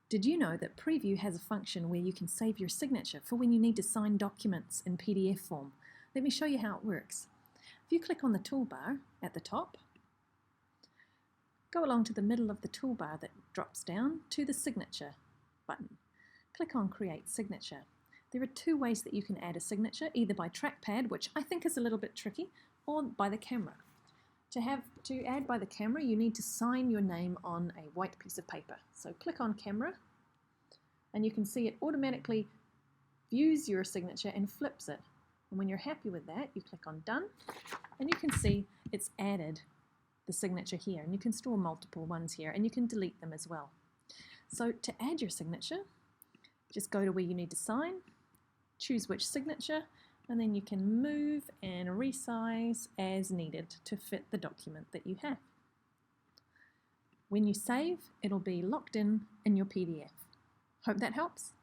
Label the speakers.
Speaker 1: Did you know that Preview has a function where you can save your signature for when you need to sign documents in PDF form? Let me show you how it works. If you click on the toolbar at the top, go along to the middle of the toolbar that drops down to the Signature button. Click on Create Signature. There are two ways that you can add a signature, either by trackpad, which I think is a little bit tricky, or by the camera. To add by the camera, you need to sign your name on a white piece of paper. So click on Camera, and you can see it automatically views your signature and flips it. And when you're happy with that, you click on Done, and you can see it's added the signature here. And you can store multiple ones here, and you can delete them as well. So to add your signature, just go to where you need to sign, choose which signature, and then you can move and resize as needed to fit the document that you have. When you save, it'll be locked in your PDF. Hope that helps.